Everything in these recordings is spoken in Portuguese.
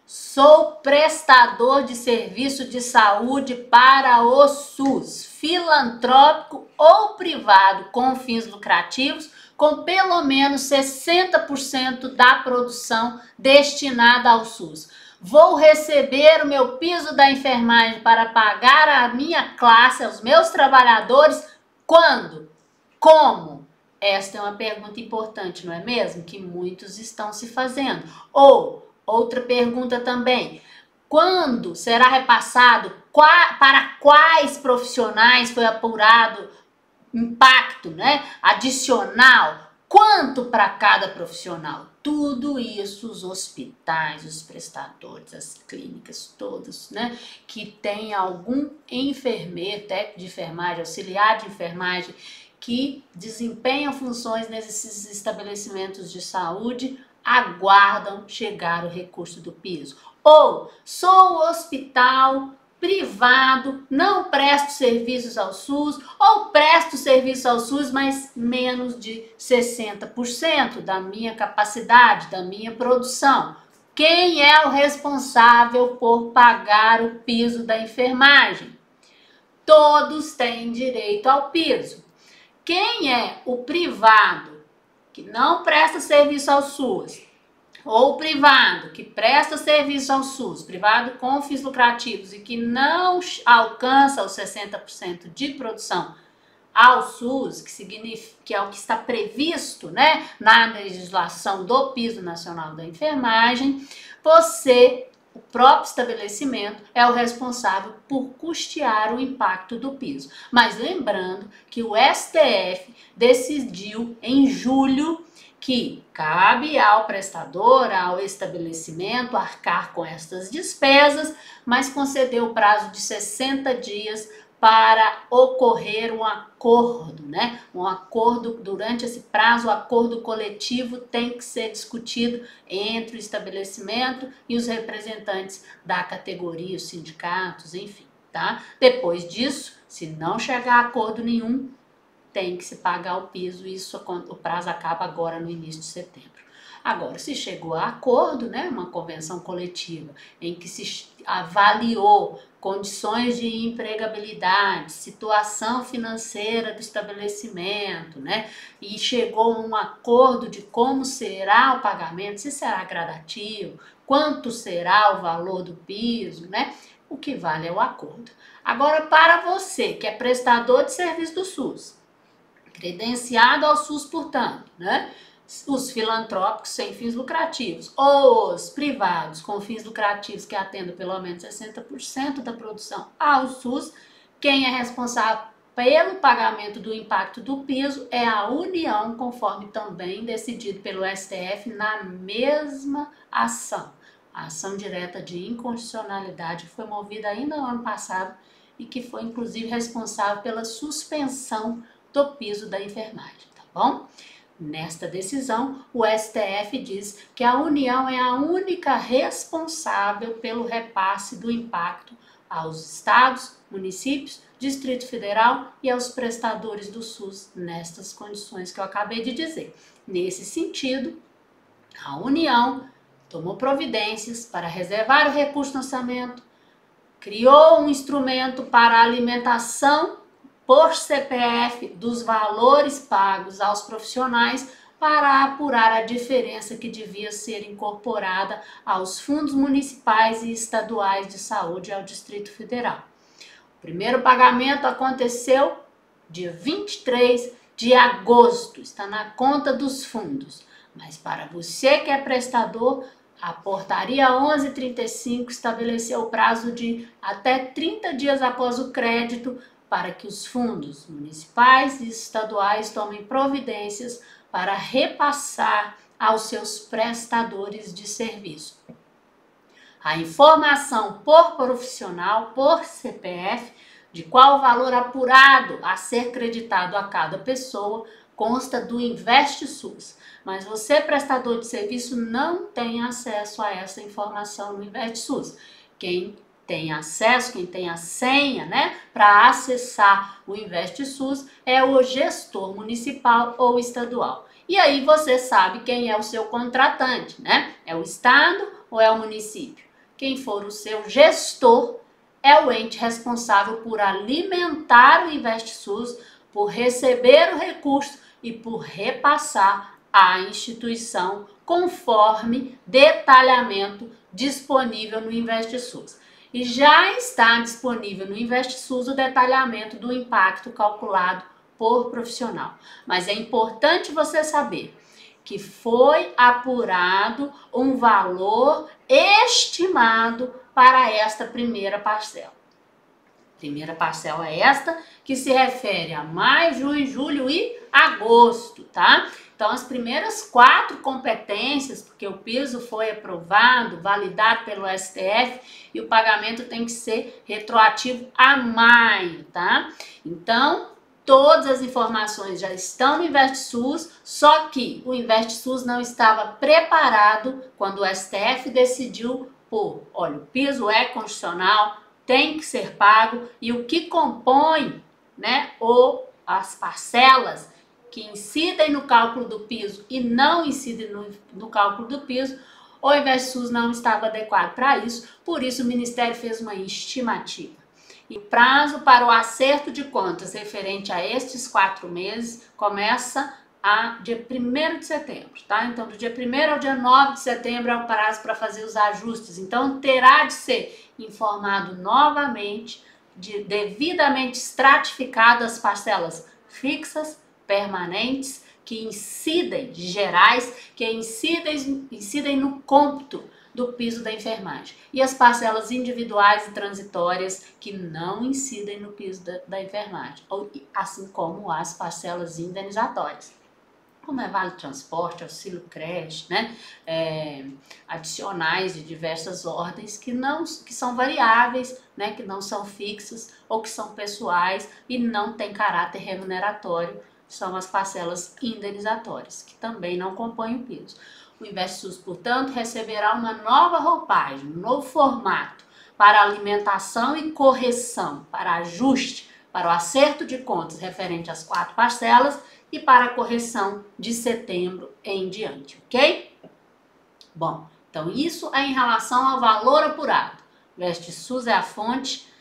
Sou prestador de serviço de saúde para o SUS, filantrópico ou privado com fins lucrativos, com pelo menos 60% da produção destinada ao SUS. Vou receber o meu piso da enfermagem para pagar a minha classe, aos meus trabalhadores, quando? Como? Esta é uma pergunta importante, não é mesmo? Que muitos estão se fazendo. Ou, outra pergunta também, quando será repassado, para quais profissionais foi apurado impacto, né, adicional? Quanto para cada profissional? Tudo isso os hospitais, os prestadores, as clínicas, todos, né, que tem algum enfermeiro, técnico de enfermagem, auxiliar de enfermagem, que desempenham funções nesses estabelecimentos de saúde, aguardam chegar o recurso do piso. Ou sou hospital privado, não presto serviços ao SUS, ou presto serviço ao SUS, mas menos de 60% da minha capacidade, da minha produção. Quem é o responsável por pagar o piso da enfermagem? Todos têm direito ao piso. Quem é o privado que não presta serviço ao SUS, ou privado que presta serviço ao SUS, privado com fins lucrativos e que não alcança os 60% de produção ao SUS, que significa que é o que está previsto, né, na legislação do Piso Nacional da Enfermagem, você, o próprio estabelecimento, é o responsável por custear o impacto do piso. Mas lembrando que o STF decidiu em julho que cabe ao prestador, ao estabelecimento, arcar com estas despesas, mas concedeu o prazo de 60 dias para ocorrer um acordo, né? Um acordo, durante esse prazo, o acordo coletivo tem que ser discutido entre o estabelecimento e os representantes da categoria, os sindicatos, enfim, tá? Depois disso, se não chegar a acordo nenhum, tem que se pagar o piso, isso o prazo acaba agora no início de setembro. Agora, se chegou a acordo, né, uma convenção coletiva em que se avaliou condições de empregabilidade, situação financeira do estabelecimento, né, e chegou a um acordo de como será o pagamento, se será gradativo, quanto será o valor do piso, né, o que vale é o acordo. Agora, para você que é prestador de serviço do SUS, credenciado ao SUS, portanto, né? Os filantrópicos sem fins lucrativos, ou os privados com fins lucrativos que atendam pelo menos 60% da produção ao SUS, quem é responsável pelo pagamento do impacto do piso é a União, conforme também decidido pelo STF na mesma ação. A ação direta de inconstitucionalidade que foi movida ainda no ano passado e que foi inclusive responsável pela suspensão do piso da enfermagem, tá bom? Nesta decisão, o STF diz que a União é a única responsável pelo repasse do impacto aos estados, municípios, Distrito Federal e aos prestadores do SUS nestas condições que eu acabei de dizer. Nesse sentido, a União tomou providências para reservar o recurso no orçamento, criou um instrumento para a alimentação por CPF dos valores pagos aos profissionais para apurar a diferença que devia ser incorporada aos fundos municipais e estaduais de saúde ao Distrito Federal. O primeiro pagamento aconteceu dia 23 de agosto, está na conta dos fundos, mas para você que é prestador, a portaria 1135 estabeleceu o prazo de até 30 dias após o crédito para que os fundos municipais e estaduais tomem providências para repassar aos seus prestadores de serviço a informação por profissional, por CPF, de qual valor apurado a ser creditado a cada pessoa consta do InvestSUS. Mas você, prestador de serviço, não tem acesso a essa informação no InvestSUS. Quem tem acesso, quem tem a senha, né, para acessar o InvestSUS é o gestor municipal ou estadual. E aí você sabe quem é o seu contratante, né? É o estado ou é o município? quem for o seu gestor é o ente responsável por alimentar o InvestSUS, por receber o recurso e por repassar à instituição conforme detalhamento disponível no InvestSUS. E já está disponível no InvestSUS o detalhamento do impacto calculado por profissional. Mas é importante você saber que foi apurado um valor estimado para esta primeira parcela. Primeira parcela é esta, que se refere a maio, junho, julho e agosto, tá? Então, as primeiras 4 competências, porque o piso foi aprovado, validado pelo STF, e o pagamento tem que ser retroativo a maio, tá? Então, todas as informações já estão no InvestSUS, só que o InvestSUS não estava preparado quando o STF decidiu por, olha, o piso é constitucional, tem que ser pago, e o que compõe, né, as parcelas que incidem no cálculo do piso e não incidem no cálculo do piso, o InvestSUS não estava adequado para isso, por isso o Ministério fez uma estimativa. E o prazo para o acerto de contas referente a estes 4 meses começa a dia 1º de setembro, tá? Então, do dia 1º ao dia 9 de setembro é o prazo para fazer os ajustes. Então, terá de ser informado novamente, devidamente estratificado as parcelas fixas, permanentes, que incidem, gerais, que incidem no cômputo do piso da enfermagem. E as parcelas individuais e transitórias que não incidem no piso da enfermagem, assim como as parcelas indenizatórias, como é vale transporte, auxílio creche, né? Adicionais de diversas ordens que são variáveis, né? Que não são fixas ou que são pessoais e não têm caráter remuneratório, são as parcelas indenizatórias, que também não compõem o piso. O InvestSUS, portanto, receberá uma nova roupagem, um novo formato para alimentação e correção, para ajuste, para o acerto de contas referente às 4 parcelas e para a correção de setembro em diante, ok? Bom, então isso é em relação ao valor apurado. O InvestSUS é a fonte,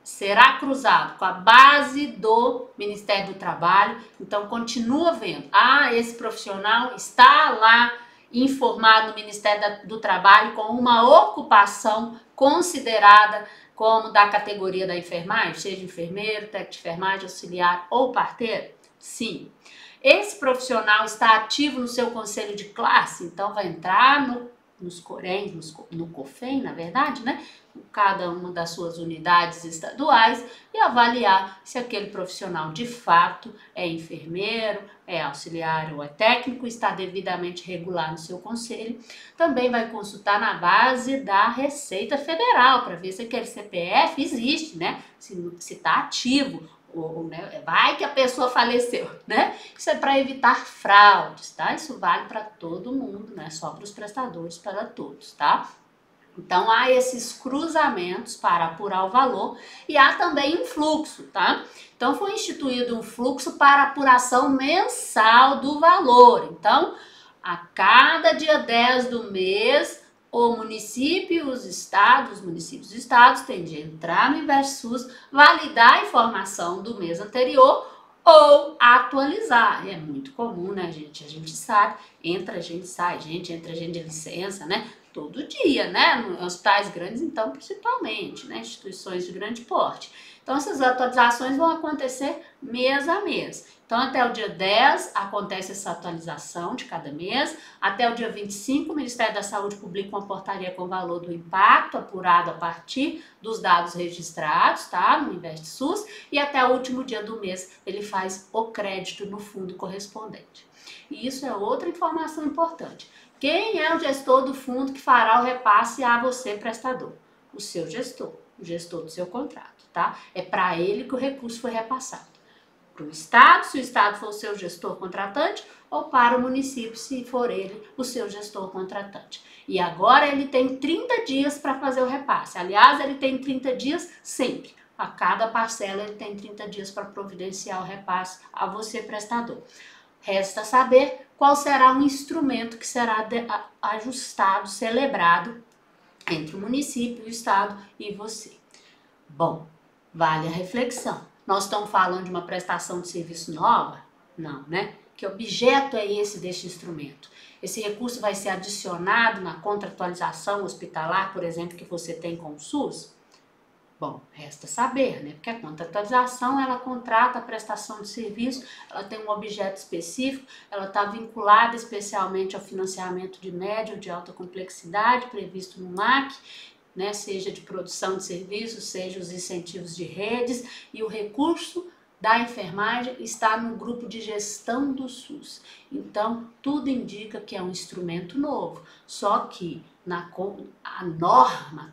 será cruzado com a base do Ministério do Trabalho, então continua vendo, esse profissional está lá informado no Ministério do Trabalho com uma ocupação considerada como da categoria da enfermagem, seja enfermeiro, técnico de enfermagem, auxiliar ou parteiro? Sim. Esse profissional está ativo no seu conselho de classe, então vai entrar nos CORENs, no COFEM, na verdade, né? Cada uma das suas unidades estaduais e avaliar se aquele profissional de fato é enfermeiro, é auxiliar ou é técnico, está devidamente regular no seu conselho. Também vai consultar na base da Receita Federal para ver se aquele CPF existe, né? Se está ativo. Né? Vai que a pessoa faleceu, né? Isso é para evitar fraudes, tá? Isso vale para todo mundo, não é só para os prestadores, para todos, tá? Então, há esses cruzamentos para apurar o valor e há também um fluxo, tá? Então, foi instituído um fluxo para apuração mensal do valor. Então, a cada dia 10 do mês, o município e os municípios e estados têm de entrar no InvestSUS, validar a informação do mês anterior ou atualizar. É muito comum, né, gente? A gente sabe, entra gente, sai gente, entra gente de licença, né? Todo dia, né? Nos hospitais grandes, então, principalmente, né? Instituições de grande porte. Então, essas atualizações vão acontecer mês a mês. Então, até o dia 10 acontece essa atualização de cada mês. Até o dia 25, o Ministério da Saúde publica uma portaria com o valor do impacto apurado a partir dos dados registrados, tá? No InvestSUS. E até o último dia do mês, ele faz o crédito no fundo correspondente. E isso é outra informação importante. Quem é o gestor do fundo que fará o repasse a você, prestador? O seu gestor, o gestor do seu contrato, tá? É para ele que o recurso foi repassado. Para o Estado, se o Estado for o seu gestor contratante, ou para o município, se for ele o seu gestor contratante. E agora ele tem 30 dias para fazer o repasse. Aliás, ele tem 30 dias sempre. A cada parcela ele tem 30 dias para providenciar o repasse a você, prestador. Resta saber qual será o instrumento que será ajustado, celebrado entre o município, o estado e você. Bom, vale a reflexão. Nós estamos falando de uma prestação de serviço nova? Não, né? Que objeto é esse deste instrumento? Esse recurso vai ser adicionado na contratualização hospitalar, por exemplo, que você tem com o SUS? Bom, resta saber, né? Porque a contratualização, ela contrata a prestação de serviço, ela tem um objeto específico, ela está vinculada especialmente ao financiamento de média ou de alta complexidade previsto no MAC, né? Seja de produção de serviços, seja os incentivos de redes, e o recurso da enfermagem está no grupo de gestão do SUS. Então, tudo indica que é um instrumento novo, só que a norma,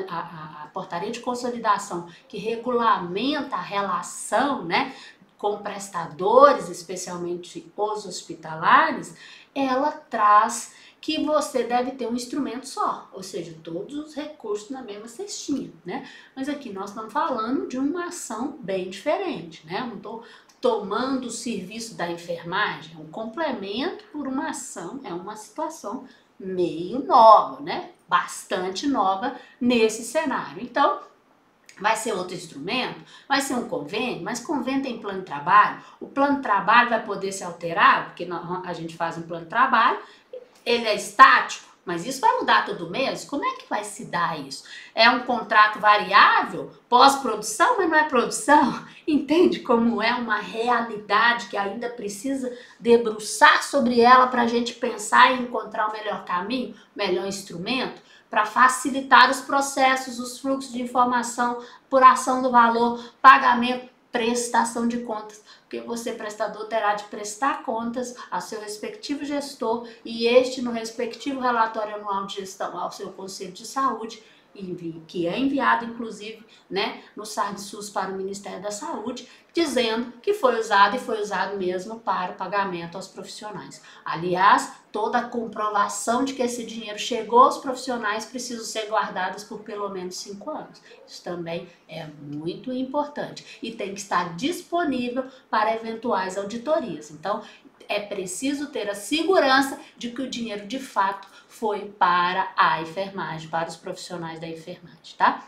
a portaria de consolidação que regulamenta a relação, né, com prestadores, especialmente os hospitalares, ela traz que você deve ter um instrumento só, ou seja, todos os recursos na mesma cestinha, né? Mas aqui nós estamos falando de uma ação bem diferente, né? Eu não estou tomando o serviço da enfermagem, é um complemento por uma ação, é uma situação meio nova, né? Bastante nova nesse cenário. Então, vai ser outro instrumento? Vai ser um convênio? Mas convênio tem plano de trabalho? O plano de trabalho vai poder ser alterado? Porque a gente faz um plano de trabalho, ele é estático, mas isso vai mudar todo mês? Como é que vai se dar isso? É um contrato variável, pós-produção, mas não é produção? Entende como é uma realidade que ainda precisa debruçar sobre ela para a gente pensar e encontrar o melhor caminho, o melhor instrumento para facilitar os processos, os fluxos de informação, apuração do valor, pagamento, prestação de contas, porque você, prestador, terá de prestar contas ao seu respectivo gestor e este no respectivo relatório anual de gestão ao seu Conselho de Saúde, que é enviado, inclusive, né, no SARD-SUS para o Ministério da Saúde, dizendo que foi usado e foi usado mesmo para o pagamento aos profissionais. Aliás, toda a comprovação de que esse dinheiro chegou aos profissionais precisa ser guardada por pelo menos 5 anos. Isso também é muito importante e tem que estar disponível para eventuais auditorias. Então, é preciso ter a segurança de que o dinheiro de fato foi para a enfermagem, para os profissionais da enfermagem, tá?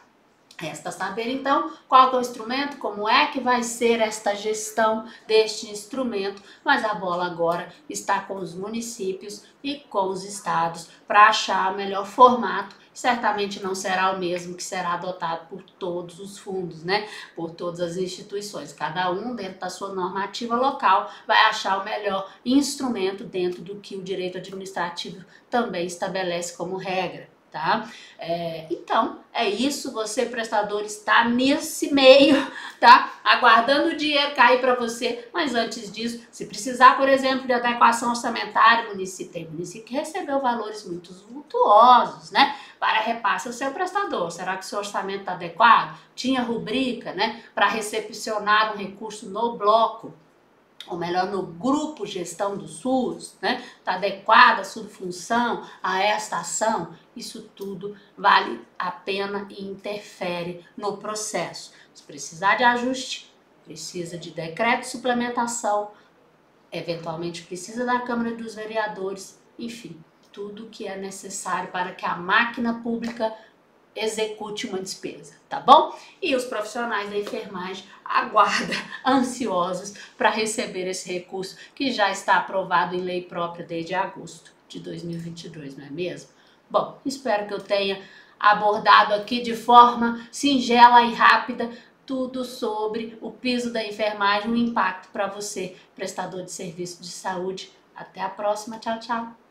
Resta saber então qual é o instrumento, como é que vai ser esta gestão deste instrumento, mas a bola agora está com os municípios e com os estados para achar o melhor formato. Certamente não será o mesmo que será adotado por todos os fundos, né? Por todas as instituições. Cada um, dentro da sua normativa local, vai achar o melhor instrumento dentro do que o direito administrativo também estabelece como regra. Tá? Então, é isso, você prestador está nesse meio, tá? Aguardando o dinheiro cair para você, mas antes disso, se precisar, por exemplo, de adequação orçamentária, tem município que recebeu valores muito vultuosos, né? Para repasse ao seu prestador. Será que o seu orçamento está adequado? Tinha rubrica, né? Para recepcionar um recurso no bloco, ou melhor, no grupo gestão do SUS, né? Está adequada a sua função a esta ação? Isso tudo vale a pena e interfere no processo. Se precisar de ajuste, precisa de decreto de suplementação, eventualmente precisa da Câmara dos Vereadores, enfim, tudo que é necessário para que a máquina pública execute uma despesa, tá bom? E os profissionais da enfermagem aguardam ansiosos para receber esse recurso que já está aprovado em lei própria desde agosto de 2022, não é mesmo? Bom, espero que eu tenha abordado aqui de forma singela e rápida tudo sobre o piso da enfermagem, o impacto para você, prestador de serviço de saúde. Até a próxima, tchau, tchau!